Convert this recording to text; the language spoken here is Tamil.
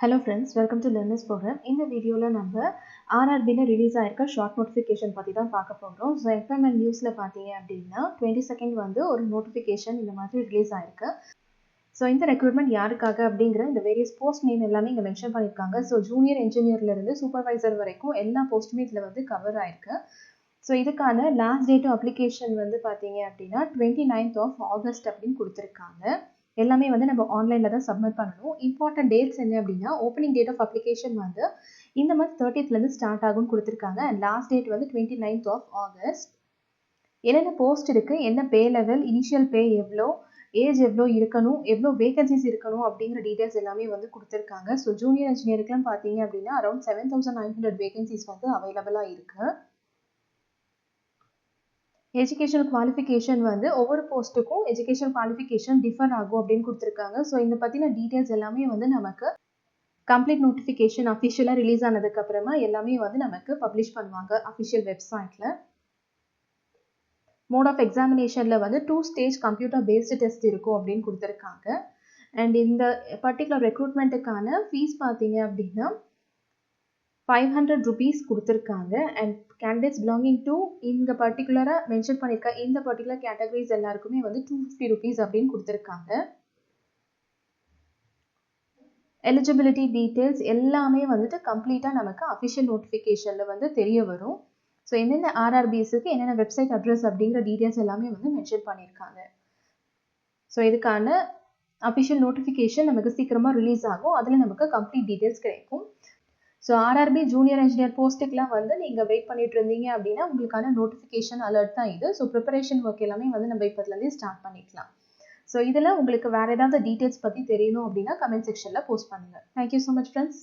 Hello friends, welcome to Learners Program. In the video la நம்ம RRB ல ரிலீஸ் ஆயிருக்க ஷார்ட் நோட்டிஃபிகேஷன் பத்தி தான் பார்க்க போறோம். ஸோ FMN நியூஸ்ல பார்த்தீங்க அப்படின்னா 22nd வந்து ஒரு நோட்டிஃபிகேஷன் இந்த மாதிரி ரிலீஸ் ஆயிருக்கு. ஸோ இந்த ரெக்ரூட்மெண்ட் யாருக்காக அப்படிங்கிற இந்த வேரியஸ் போஸ்ட் நேம் எல்லாமே இங்கே மென்ஷன் பண்ணியிருக்காங்க. ஸோ ஜூனியர் இன்ஜினியர்ல இருந்து சூப்பர்வைசர் வரைக்கும் எல்லா போஸ்ட்டுமே இதில் வந்து கவர் ஆயிருக்கு. ஸோ இதுக்கான லாஸ்ட் டேட் அப்ளிகேஷன் வந்து பார்த்தீங்க அப்படின்னா 29th of August அப்படின்னு கொடுத்துருக்காங்க. எல்லாமே வந்து நம்ம ஆன்லைனில் தான் சப்மிட் பண்ணணும். இம்பார்ட்டன்ட் டேட்ஸ் என்ன அப்படின்னா ஓப்பனிங் டேட் ஆஃப் அப்ளிகேஷன் வந்து இந்த மந்த் 30th ஸ்டார்ட் ஆகும்னு கொடுத்துருக்காங்க. அண்ட் லாஸ்ட் டேட் வந்து 29th of August. என்னென்ன போஸ்ட் இருக்குது, என்ன பே லெவல், இனிஷியல் பே எவ்வளோ, ஏஜ் எவ்வளோ இருக்கணும், எவ்வளோ வேகன்சிஸ் இருக்கணும் அப்படிங்கிற டீட்டெயில்ஸ் எல்லாமே வந்து கொடுத்துருக்காங்க. ஸோ ஜூனியர் இன்ஜினியருக்குலாம் பார்த்தீங்க அப்படின்னா அரௌண்ட் 7,900 வேகன்சிஸ் வந்து அவைலபிளாக இருக்குது. எஜுகேஷனல் குவாலிஃபிகேஷன் வந்து ஒவ்வொரு போஸ்ட்டுக்கும் எஜுகேஷன் குவாலிஃபிகேஷன் டிஃபர் ஆகும் அப்படின்னு கொடுத்துருக்காங்க. ஸோ இந்த பற்றின டீட்டெயில்ஸ் எல்லாமே வந்து நமக்கு கம்ப்ளீட் நோட்டிஃபிகேஷன் அஃபிஷியலாக ரிலீஸ் ஆனதுக்கப்புறமா எல்லாமே வந்து நமக்கு பப்ளிஷ் பண்ணுவாங்க அஃபிஷியல் வெப்சைட்டில். மோட் ஆஃப் எக்ஸாமினேஷனில் வந்து 2 ஸ்டேஜ் கம்ப்யூட்டர் பேஸ்டு டெஸ்ட் இருக்கும் அப்படின்னு கொடுத்துருக்காங்க. அண்ட் இந்த பர்டிகுலர் ரெக்ரூட்மெண்ட்டுக்கான ஃபீஸ் பார்த்தீங்க அப்படின்னா 500 rupees கொடுத்துருக்காங்க. அண்ட் கேண்டிடேட்ஸ் பிலாங்கிங் டு இங்கே பர்டிகுலராக மென்ஷன் பண்ணியிருக்க இந்த பர்டிகுலர் கேட்டகரிஸ் எல்லாருக்குமே வந்து 250 rupees அப்படின்னு கொடுத்துருக்காங்க. எலிஜிபிலிட்டி டீட்டெயில்ஸ் எல்லாமே வந்துட்டு கம்ப்ளீட்டாக நமக்கு அஃபிஷியல் நோட்டிஃபிகேஷனில் வந்து தெரிய வரும். ஸோ என்னென்ன ஆர்ஆர்பிஎஸ்க்கு என்னென்ன வெப்சைட் அட்ரஸ் அப்படிங்கிற டீட்டெயில்ஸ் எல்லாமே வந்து மென்ஷன் பண்ணியிருக்காங்க. ஸோ இதுக்கான அஃபிஷியல் நோட்டிஃபிகேஷன் நமக்கு சீக்கிரமாக ரிலீஸ் ஆகும். அதில் நமக்கு கம்ப்ளீட் டீட்டெயில்ஸ் கிடைக்கும். ஸோ ஆர்ஆர்பி ஜூனியர் இன்ஜினியர் போஸ்ட்டுக்கெலாம் வந்து நீங்கள் வெயிட் பண்ணிட்டு இருந்தீங்க அப்படின்னா உங்களுக்கான நோட்டிஃபிகேஷன் அலர்ட் தான் இது. ஸோ ப்ரிப்பரேஷன் ஒர்க் எல்லாமே வந்து நம்ம இப்போதுலேருந்தே ஸ்டார்ட் பண்ணிக்கலாம். ஸோ இதில் உங்களுக்கு வேறு ஏதாவது டீட்டெயில்ஸ் பற்றி தெரியணும் அப்படின்னா கமெண்ட் செக்ஷனில் போஸ்ட் பண்ணுங்கள். Thank you so much friends.